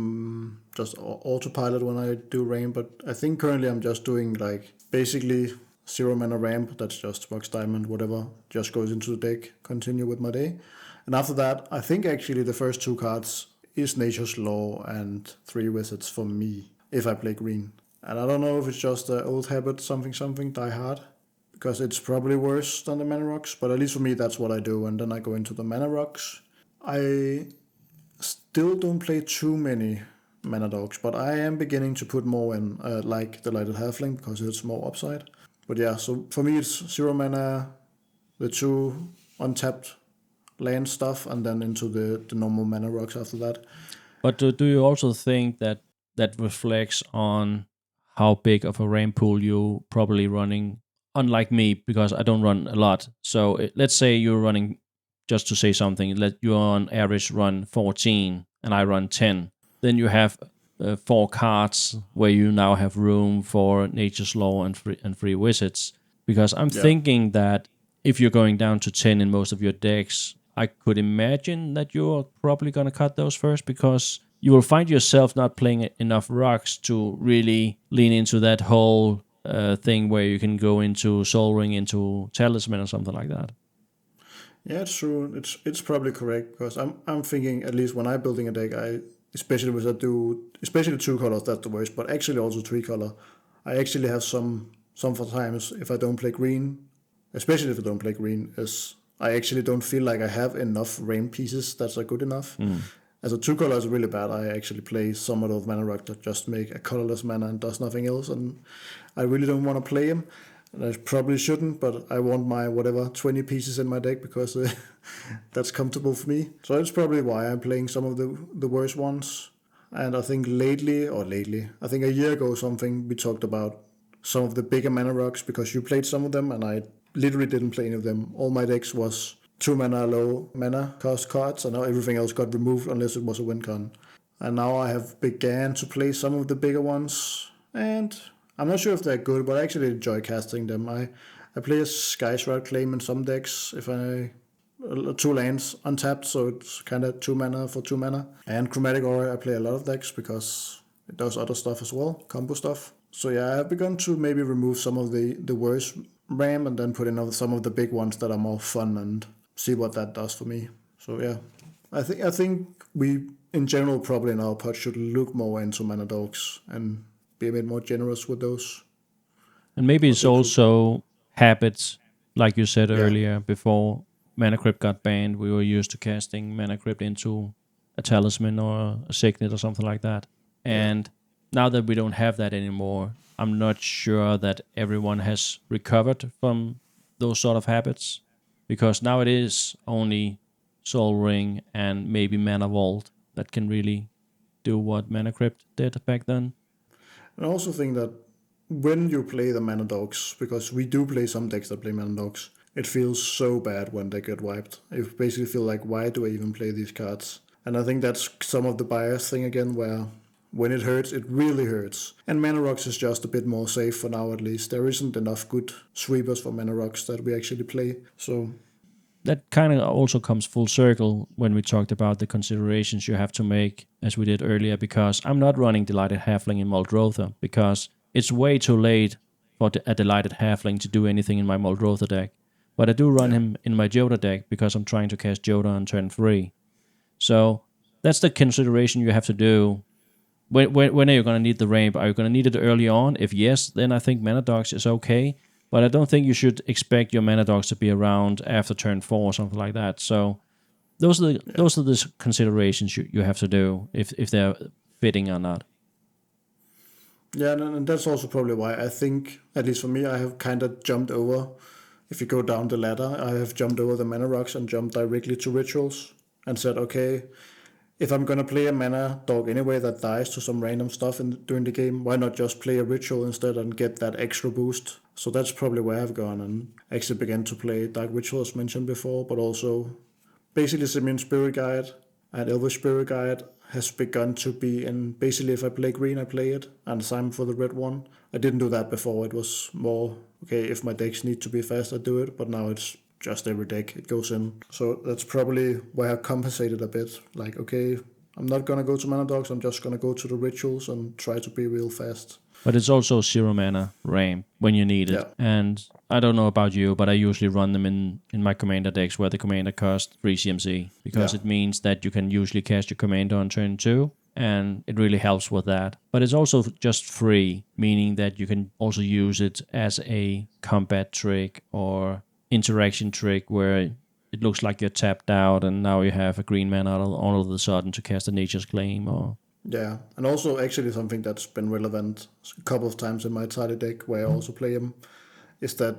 just autopilot when I do ramp, but I think currently I'm just doing like basically 0 mana ramp. That's just Box Diamond, whatever, just goes into the deck. Continue with my day, and after that, I think actually the first 2 cards is Nature's Law and 3 Wizards for me if I play green. And I don't know if it's just an old habit, something die hard, because it's probably worse than the mana rocks. But at least for me, that's what I do, and then I go into the mana rocks. I still don't play too many mana dogs, but I am beginning to put more in, like the Lighted Halfling, because it's more upside. But yeah, so for me it's 0 mana, the 2 untapped land stuff, and then into the normal mana rocks after that. But do you also think that reflects on how big of a ramp pool you probably running? Unlike me, because I don't run a lot. So let's say you're running, just to say something, let you on average run 14 and I run 10. Then you have 4 cards where you now have room for Nature's Law and free Wizards. Because I'm thinking that if you're going down to 10 in most of your decks, I could imagine that you're probably going to cut those first, because you will find yourself not playing enough rocks to really lean into that whole thing where you can go into Soul Ring, into Talisman, or something like that. Yeah, it's true. It's probably correct, because I'm thinking, at least when I'm building a deck, especially with I do especially 2 colors, that's the worst, but actually also 3 color. I actually have some for times if I don't play green, especially if I don't play green, is I actually don't feel like I have enough rain pieces that are good enough. as a 2 color is really bad. I actually play Summit of Mana Rock that just make a colorless mana and does nothing else, and I really don't want to play him. And I probably shouldn't, but I want my whatever 20 pieces in my deck because that's comfortable for me. So that's probably why I'm playing some of the worst ones. And I think I think a year ago something we talked about some of the bigger mana rocks because you played some of them and I literally didn't play any of them. All my decks was 2 mana low mana cost cards, and now everything else got removed unless it was a win con. And now I have began to play some of the bigger ones, and I'm not sure if they're good, but I actually enjoy casting them. I play a Skyshroud Claim in some decks if I 2 lands untapped, so it's kind of 2 mana for 2 mana. And Chromatic Aura I play a lot of decks because it does other stuff as well, combo stuff. So yeah, I've begun to maybe remove some of the worst RAM and then put in some of the big ones that are more fun and see what that does for me. So yeah, I think we in general probably in our pod should look more into mana dogs and be a bit more generous with those. And maybe it's also habits, like you said Yeah. earlier, before Mana Crypt got banned, we were used to casting Mana Crypt into a talisman or a signet or something like that. And now that we don't have that anymore, I'm not sure that everyone has recovered from those sort of habits, because now it is only Soul Ring and maybe Mana Vault that can really do what Mana Crypt did back then. And I also think that when you play the mana dogs, because we do play some decks that play mana dogs, it feels so bad when they get wiped. You basically feel like, why do I even play these cards? And I think that's some of the bias thing again, where when it hurts, it really hurts. And Mana Rocks is just a bit more safe for now, at least. There isn't enough good sweepers for Mana Rocks that we actually play. So that kind of also comes full circle when we talked about the considerations you have to make, as we did earlier, because I'm not running Delighted Halfling in Muldrotha, because it's way too late for a Delighted Halfling to do anything in my Muldrotha deck. But I do run him in my Joda deck because I'm trying to cast Joda on turn 3. So that's the consideration you have to do. When are you going to need the ramp? Are you going to need it early on? If yes, then I think Mana Dogs is okay. But I don't think you should expect your Mana Dogs to be around after turn 4 or something like that. So those are the considerations you have to do if they're fitting or not. yeah, and that's also probably why I think, at least for me, I have kind of jumped over. If you go down the ladder, I have jumped over the Mana Rocks and jumped directly to Rituals and said, okay, if I'm gonna play a mana dog anyway that dies to some random stuff during the game, why not just play a ritual instead and get that extra boost? So that's probably where I've gone and actually began to play Dark Ritual as mentioned before, but also basically Simian Spirit Guide and Elvish Spirit Guide has begun to be in. Basically, if I play green, I play it, and same for the red one. I didn't do that before. It was more okay if my decks need to be fast, I do it, but now it's just every deck it goes in. So that's probably why I compensated a bit. Like, okay, I'm not gonna go to mana dogs, I'm just gonna go to the rituals and try to be real fast. But it's also 0 mana ramp when you need it. Yeah. And I don't know about you, but I usually run them in my commander decks where the commander costs 3 CMC, because it means that you can usually cast your commander on turn 2, and it really helps with that. But it's also just free, meaning that you can also use it as a combat trick or interaction trick where it looks like you're tapped out and now you have a green mana all of a sudden to cast a Nature's Claim. Or Yeah, and also actually something that's been relevant a couple of times in my Tali deck where I also play him is that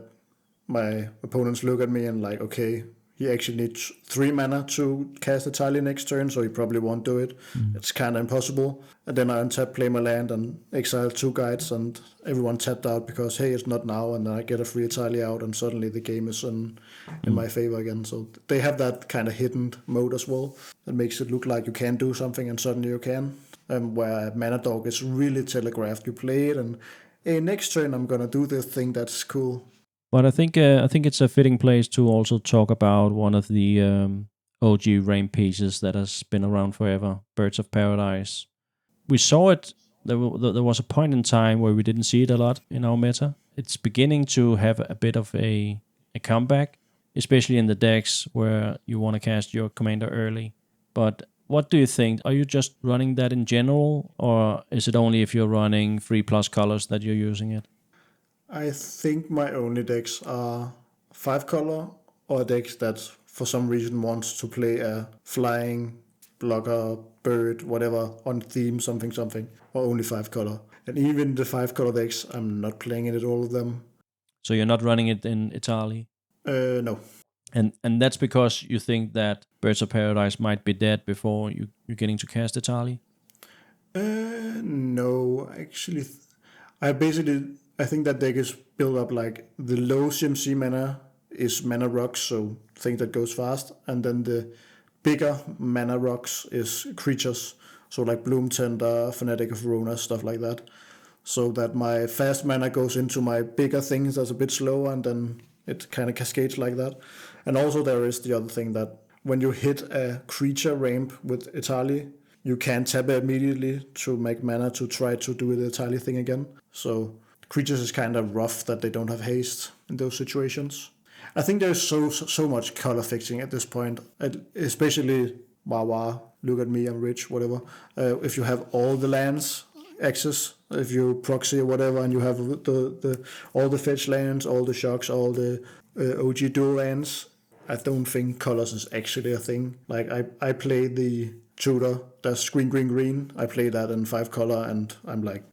my opponents look at me and like, okay, he actually needs 3 mana to cast a Tali next turn, so he probably won't do it. It's kind of impossible. And then I untap, play my land, and exile 2 guides, and everyone tapped out because, hey, it's not now, and then I get a free Tali out, and suddenly the game is in my favor again. So they have that kind of hidden mode as well that makes it look like you can do something, and suddenly you can. Where Mana Dog is really telegraphed. You play it, and hey, next turn I'm gonna do this thing that's cool. But I think it's a fitting place to also talk about one of the OG rain pieces that has been around forever, Birds of Paradise. We saw it. There was a point in time where we didn't see it a lot in our meta. It's beginning to have a bit of a comeback, especially in the decks where you want to cast your commander early. But what do you think? Are you just running that in general, or is it only if you're running 3+ colors that you're using it? I think my only decks are 5 color or decks that for some reason wants to play a flying blocker, bird, whatever, on theme, something, or only 5 color. And even the 5 color decks, I'm not playing it at all of them. So you're not running it in Italy? No. And that's because you think that Birds of Paradise might be dead before you're getting to cast Italy? No, actually, I think that deck is built up like the low CMC mana is mana rocks, so thing that goes fast, and then the bigger mana rocks is creatures, so like Bloom Tender, Fanatic of Verona, stuff like that. So that my fast mana goes into my bigger things that's a bit slower, and then it kind of cascades like that. And also there is the other thing that when you hit a creature ramp with Italy, you can tap it immediately to make mana to try to do the Italy thing again. So creatures is kind of rough that they don't have haste in those situations. I think there's so much color fixing at this point, especially Wawa. Look at me, I'm rich, whatever. If you have all the lands access, if you proxy or whatever, and you have the all the fetch lands, all the shocks, all the OG dual lands, I don't think colors is actually a thing. Like I play the Tudor, that's green. I play that in 5 color, and I'm like,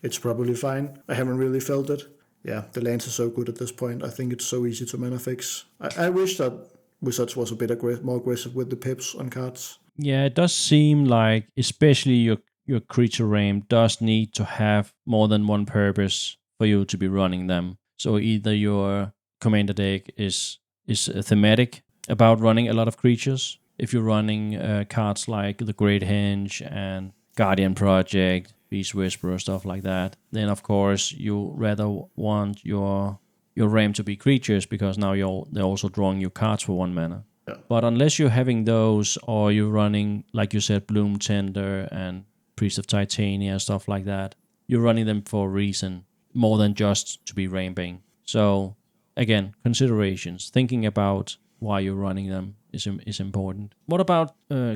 it's probably fine. I haven't really felt it. Yeah, the lands are so good at this point. I think it's so easy to mana fix. I wish that Wizards was a bit more aggressive with the pips on cards. Yeah, it does seem like, especially your creature ramp does need to have more than one purpose for you to be running them. So either your commander deck is thematic about running a lot of creatures. If you're running cards like the Great Henge and Guardian Project, Beast Whisperer, stuff like that, then of course you rather want your ramp to be creatures, because now they're also drawing you cards for 1 mana. Yeah. But unless you're having those, or you're running, like you said, Bloom Tender and Priest of Titania, stuff like that, you're running them for a reason, more than just to be ramping. So again, considerations, thinking about why you're running them is important. What about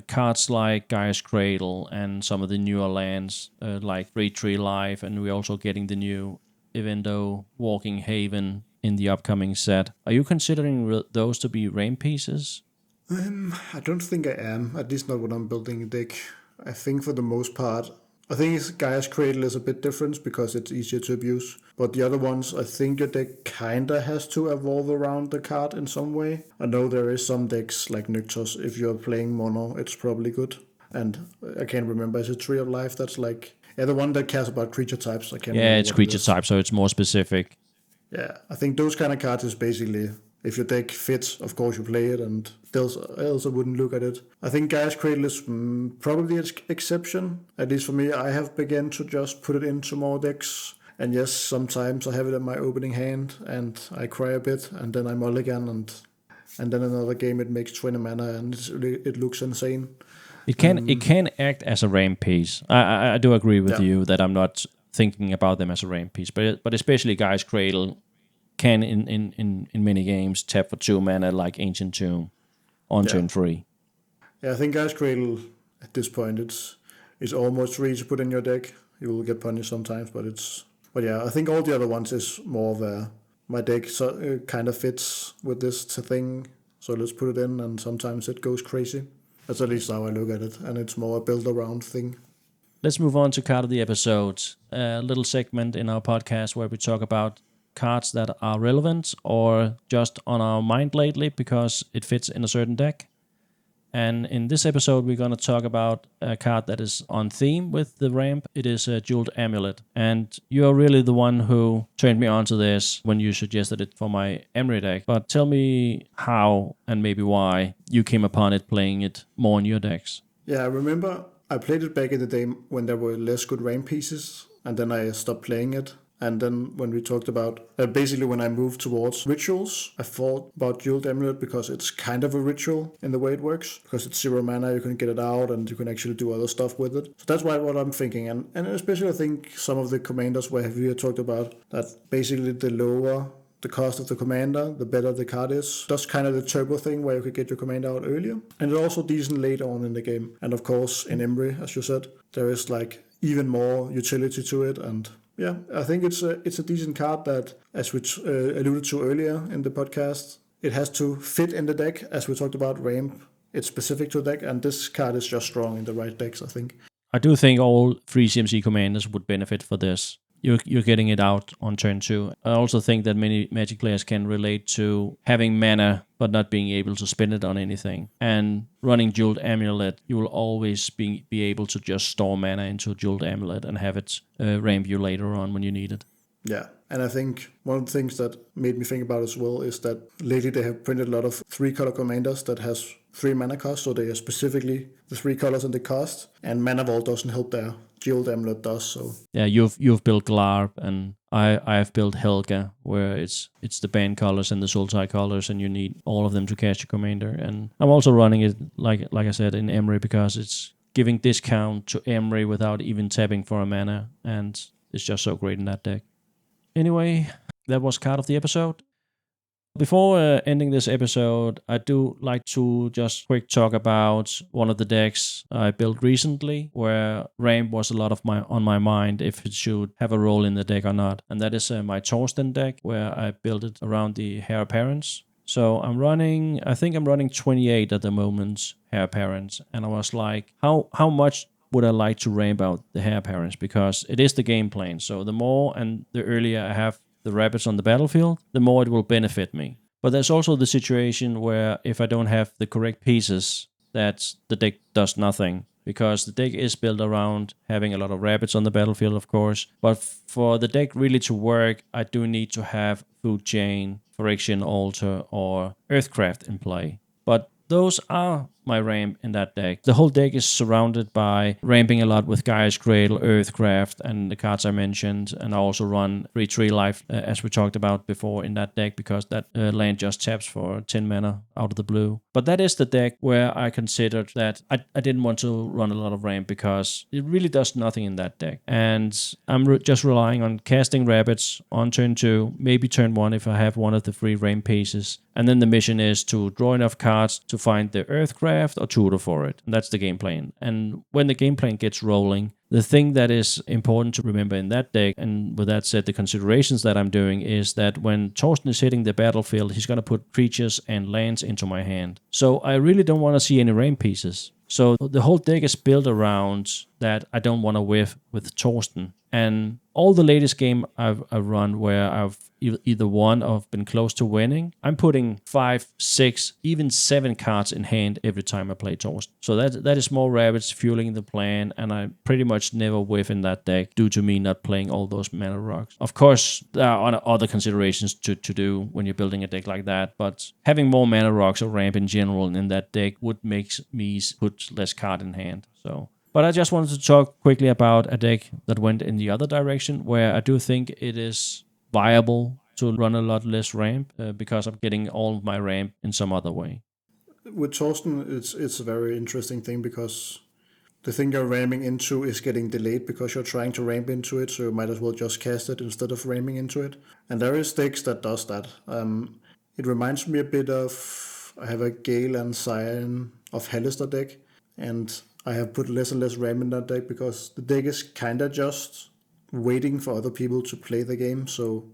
cards like Gaia's Cradle and some of the newer lands like Great Tree Life, and we're also getting the new Evendo Walking Haven in the upcoming set. Are you considering those to be ramp pieces? I don't think I am, at least not when I'm building a deck. I think for the most part, I think Gaia's Cradle is a bit different because it's easier to abuse. But the other ones, I think your deck kinda has to evolve around the card in some way. I know there is some decks like Nyctos, if you're playing mono, it's probably good. And I can't remember, is it Tree of Life? That's like, yeah, the one that cares about creature types. I can't remember. Yeah, it's creature type, so it's more specific. Yeah, I think those kind of cards is basically, if your deck fits, of course you play it, and else I wouldn't look at it. I think Gaia's Cradle is probably an exception. At least for me, I have begun to just put it into more decks. And yes, sometimes I have it in my opening hand, and I cry a bit, and then I mulligan, and then another game it makes 20 mana, and it looks insane. It can act as a ramp piece. I do agree with you that I'm not thinking about them as a ramp piece, but especially Gaia's Cradle can in many games tap for 2 mana like Ancient Tomb on turn 3. Yeah, I think Gaia's Cradle at this point it's almost free to put in your deck. You will get punished sometimes, but yeah, I think all the other ones is more of a, my deck kind of fits with this thing, so let's put it in, and sometimes it goes crazy. That's at least how I look at it, and it's more a build around thing. Let's move on to card of the episode, a little segment in our podcast where we talk about cards that are relevant or just on our mind lately because it fits in a certain deck. And in this episode, we're going to talk about a card that is on theme with the ramp. It is a Jeweled Amulet. And you're really the one who turned me onto this when you suggested it for my Emery deck. But tell me how and maybe why you came upon it, playing it more in your decks. Yeah, I remember I played it back in the day when there were less good ramp pieces, and then I stopped playing it. And then when we talked about, basically when I moved towards rituals, I thought about Jeweled Amulet because it's kind of a ritual in the way it works. Because it's 0 mana, you can get it out and you can actually do other stuff with it. So that's what I'm thinking. And especially I think some of the commanders where we have talked about that basically the lower the cost of the commander, the better the card is. That's kind of the turbo thing where you could get your commander out earlier. And it's also decent later on in the game. And of course in Emery, as you said, there is like even more utility to it, and yeah, I think it's a decent card that, as we alluded to earlier in the podcast, it has to fit in the deck, as we talked about ramp. it's specific to deck, and this card is just strong in the right decks, I think. I do think all 3 CMC commanders would benefit for this. You're getting it out on turn 2. I also think that many Magic players can relate to having mana but not being able to spend it on anything. And running Jeweled Amulet, you will always be able to just store mana into Jeweled Amulet and have it ramp you later on when you need it. Yeah, and I think one of the things that made me think about as well is that lately they have printed a lot of 3-color commanders that has 3 mana cost, so they are specifically the 3 colors in the cost, and Mana Vault doesn't help there. Jeweled Amulet does, so... Yeah, you've built Glarb, and I have built Helga, where it's the band colors and the Sultai colors, and you need all of them to cast your commander. And I'm also running it, like I said, in Emry, because it's giving discount to Emry without even tapping for a mana, and it's just so great in that deck. Anyway, that was card of the episode. Before ending this episode, I do like to just quick talk about one of the decks I built recently, where ramp was a lot of on my mind if it should have a role in the deck or not. And that is my Torsten deck, where I built it around the Heir Apparents. So I think I'm running 28 at the moment, Heir Apparents, and I was like, how much would I like to ramp out the Heir Apparents, because it is the game plan. So the more and the earlier I have the rabbits on the battlefield, the more it will benefit me. But there's also the situation where if I don't have the correct pieces, that the deck does nothing, because the deck is built around having a lot of rabbits on the battlefield, of course. But for the deck really to work, I do need to have Food Chain, Phyrexian Altar, or Earthcraft in play. But those are my ramp in that deck. The whole deck is surrounded by ramping a lot with Gaia's Cradle, Earthcraft, and the cards I mentioned. And I also run 3 Tree Life, as we talked about before, in that deck, because that land just taps for 10 mana out of the blue. But that is the deck where I considered that I didn't want to run a lot of ramp, because it really does nothing in that deck. And I'm just relying on casting rabbits on turn 2, maybe turn 1 if I have one of the 3 ramp pieces. And then the mission is to draw enough cards to find the Earthcraft or tutor for it. And that's the game plan. And when the game plan gets rolling, the thing that is important to remember in that deck, and with that said, the considerations that I'm doing, is that when Torsten is hitting the battlefield, he's going to put creatures and lands into my hand. So I really don't want to see any ramp pieces. So the whole deck is built around that I don't want to whiff with Torsten. And all the latest game I've run where I've either won or been close to winning, I'm putting 5, 6, even 7 cards in hand every time I play Torsten. So that is more rabbits fueling the plan, and I pretty much never whiff in that deck due to me not playing all those mana rocks. Of course, there are other considerations to do when you're building a deck like that, but having more mana rocks or ramp in general in that deck would make me put less card in hand. But I just wanted to talk quickly about a deck that went in the other direction, where I do think it is viable to run a lot less ramp, because I'm getting all of my ramp in some other way. With Torsten, it's a very interesting thing, because the thing you're ramming into is getting delayed because you're trying to ramp into it, so you might as well just cast it instead of ramming into it. And there is decks that does that. It reminds me a bit of, I have a Gale and Scion of Halister deck, and I have put less and less RAM in that deck because the deck is kind of just waiting for other people to play the game. So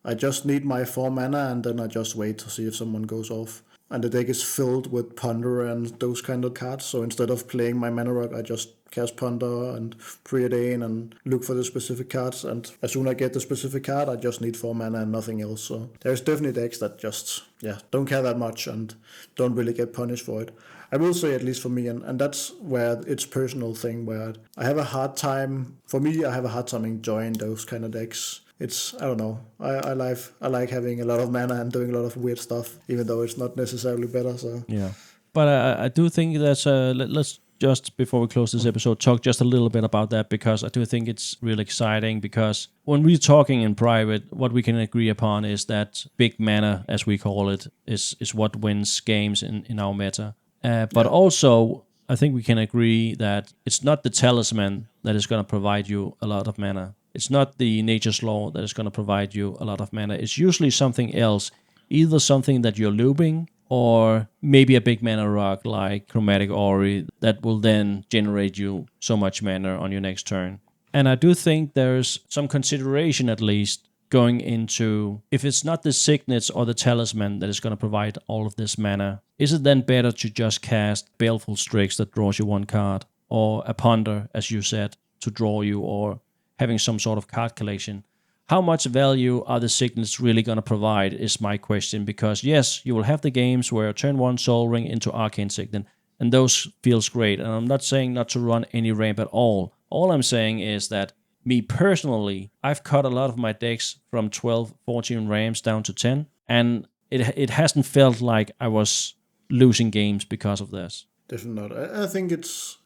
I just need my 4 mana, and then I just wait to see if someone goes off. And the deck is filled with Ponder and those kind of cards. So instead of playing my mana rock, I just cast Ponder and Preordain and look for the specific cards. And as soon as I get the specific card, I just need 4 mana and nothing else. So there's definitely decks that just, don't care that much and don't really get punished for it. I will say, at least for me, and that's where it's personal thing, where I have a hard time, for me, I have a hard time enjoying those kind of decks. It's, I don't know, I like having a lot of mana and doing a lot of weird stuff, even though it's not necessarily better. So yeah, but I do think that's let's just, before we close this episode, talk just a little bit about that, because I do think it's really exciting, because when we're talking in private, what we can agree upon is that big mana, as we call it, is what wins games in our meta. But also, I think we can agree that it's not the talisman that is going to provide you a lot of mana. It's not the nature's law that is going to provide you a lot of mana. It's usually something else, either something that you're looping, or maybe a big mana rock like Chromatic Ori that will then generate you so much mana on your next turn. And I do think there's some consideration, at least, going into, if it's not the signets or the talisman that is going to provide all of this mana, is it then better to just cast Baleful Strix that draws you one card, or a Ponder, as you said, to draw you, or having some sort of card collection? How much value are the signets really going to provide is my question, because yes, you will have the games where turn 1 Soul Ring into Arcane Signet, and those feels great, and I'm not saying not to run any ramp at all. All I'm saying is that me personally, I've cut a lot of my decks from 12, 14 ramps down to 10, and it hasn't felt like I was losing games because of this. Definitely not. I think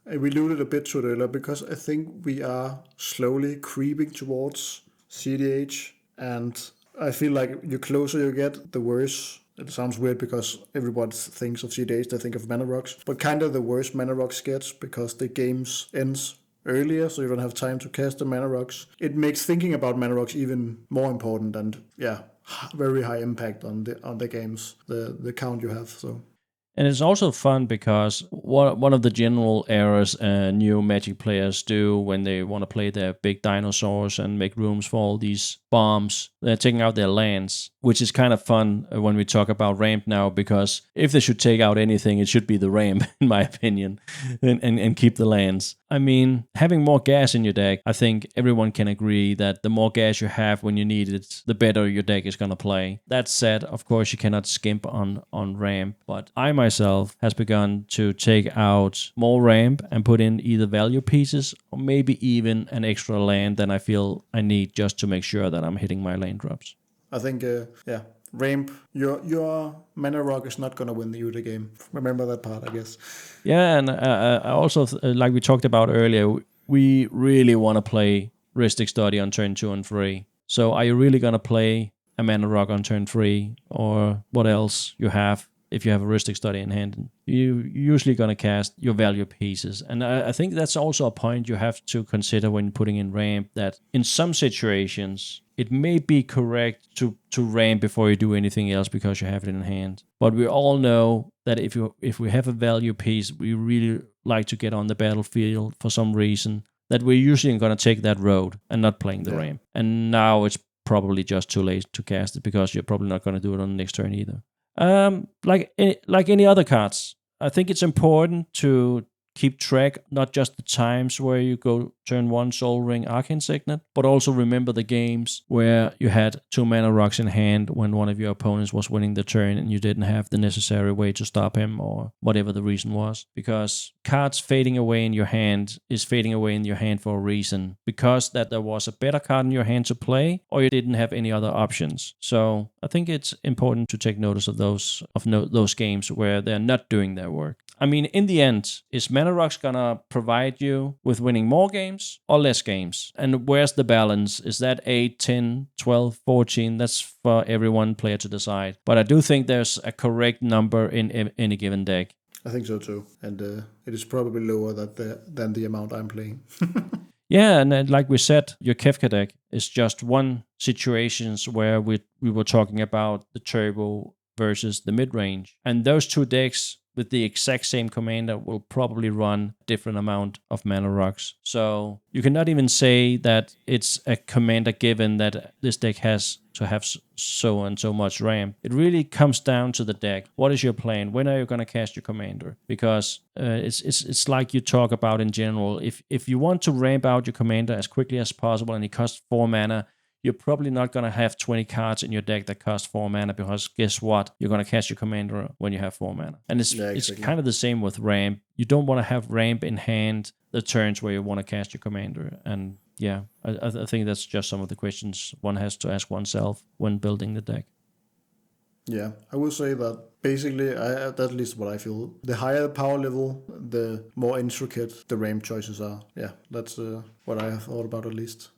we alluded a bit to it earlier, because I think we are slowly creeping towards CDH, and I feel like the closer you get, the worse. It sounds weird because everyone thinks of CDH, they think of Mana Rocks, but kind of the worse Mana Rocks gets because the games ends earlier, so you don't have time to cast the Mana Rocks. It makes thinking about Mana Rocks even more important, and very high impact on the games, the count you have. So. And it's also fun because one of the general errors new Magic players do when they want to play their big dinosaurs and make rooms for all these bombs, they're taking out their lands, which is kind of fun when we talk about ramp now, because if they should take out anything, it should be the ramp, in my opinion, and keep the lands. I mean, having more gas in your deck, I think everyone can agree that the more gas you have when you need it, the better your deck is going to play. That said, of course, you cannot skimp on ramp, but I myself has begun to take out more ramp and put in either value pieces or maybe even an extra land than I feel I need, just to make sure that I'm hitting my lane drops. I think, ramp, your Mana Rock is not going to win you the game. Remember that part, I guess. Yeah, and I also, like we talked about earlier, we really want to play Ristic Study on turn 2 and 3. So are you really going to play a Mana Rock on turn 3, or what else you have? If you have a Ristic Study in hand, you're usually going to cast your value pieces. And I think that's also a point you have to consider when putting in ramp, that in some situations, it may be correct to ramp before you do anything else because you have it in hand. But we all know that if we have a value piece, we really like to get on the battlefield for some reason, that we're usually going to take that road and not playing the ramp. And now it's probably just too late to cast it, because you're probably not going to do it on the next turn either. Like any other cards, I think it's important to keep track not just the times where you go turn 1 Soul Ring Arcane Signet, but also remember the games where you had 2 Mana Rocks in hand when one of your opponents was winning the turn and you didn't have the necessary way to stop him, or whatever the reason was. Because cards fading away in your hand is fading away in your hand for a reason, because that there was a better card in your hand to play, or you didn't have any other options. So I think it's important to take notice of those games where they're not doing their work. I mean, in the end, is Mana Rocks gonna provide you with winning more games or less games? And where's the balance? Is that 8, 10, 12, 14? That's for every one player to decide. But I do think there's a correct number in any given deck. I think so too. And it is probably lower than the amount I'm playing. Yeah, and like we said, your Kefka deck is just one situations where we were talking about the turbo versus the mid-range. And those two decks with the exact same commander will probably run a different amount of Mana Rocks. So you cannot even say that it's a commander given that this deck has to have so and so much ramp. It really comes down to the deck. What is your plan? When are you going to cast your commander? Because it's like you talk about in general. If you want to ramp out your commander as quickly as possible and it costs 4 mana, you're probably not going to have 20 cards in your deck that cost 4 mana, because guess what? You're going to cast your commander when you have 4 mana. And it's kind of the same with ramp. You don't want to have ramp in hand the turns where you want to cast your commander. And yeah, I think that's just some of the questions one has to ask oneself when building the deck. Yeah, I will say that basically, that's at least what I feel. The higher the power level, the more intricate the ramp choices are. Yeah, that's what I have thought about at least.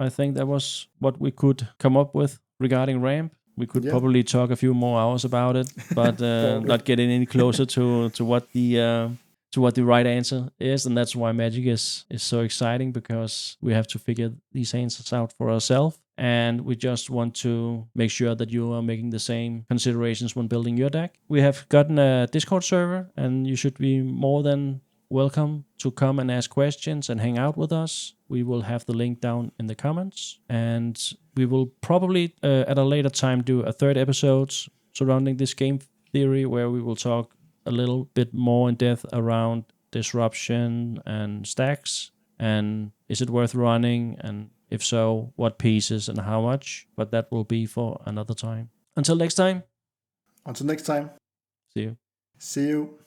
I think that was what we could come up with regarding ramp. We could probably talk a few more hours about it, but not getting any closer to what the right answer is. And that's why Magic is so exciting, because we have to figure these answers out for ourselves. And we just want to make sure that you are making the same considerations when building your deck. We have gotten a Discord server, and you should be more than welcome to come and ask questions and hang out with us. We will have the link down in the comments, and we will probably at a later time do a third episode surrounding this game theory, where we will talk a little bit more in depth around disruption and stacks, and is it worth running, and if so, what pieces and how much. But that will be for another time. Until next time. Until next time. See you. See you.